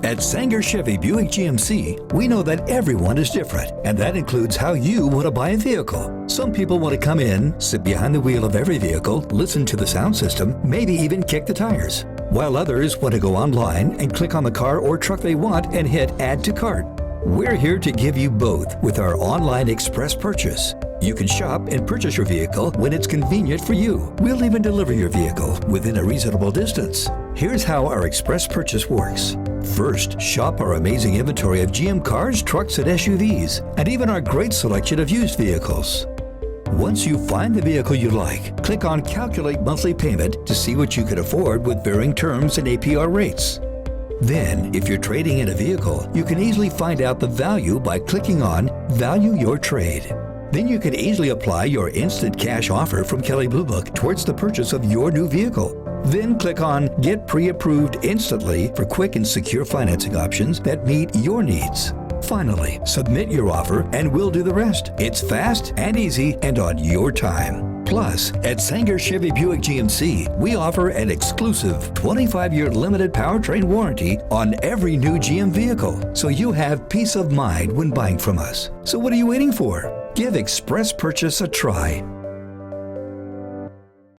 At Sanger Chevy Buick GMC, we know that everyone is different, and that includes how you want to buy a vehicle. Some people want to come in, sit behind the wheel of every vehicle, listen to the sound system, maybe even kick the tires. While others want to go online and click on the car or truck they want and hit Add to Cart. We're here to give you both with our online express purchase. You can shop and purchase your vehicle when it's convenient for you. We'll even deliver your vehicle within a reasonable distance. Here's how our express purchase works. First, shop our amazing inventory of GM cars, trucks, and SUVs, and even our great selection of used vehicles. Once you find the vehicle you like, click on Calculate Monthly Payment to see what you can afford with varying terms and APR rates. Then, if you're trading in a vehicle, you can easily find out the value by clicking on Value Your Trade. Then you can easily apply your instant cash offer from Kelley Blue Book towards the purchase of your new vehicle. Then click on Get Pre-Approved instantly for quick and secure financing options that meet your needs. Finally, submit your offer and we'll do the rest. It's fast and easy and on your time. Plus, at Sanger Chevy Buick GMC, we offer an exclusive 25-year limited powertrain warranty on every new GM vehicle, so you have peace of mind when buying from us. So what are you waiting for? Give Express Purchase a try.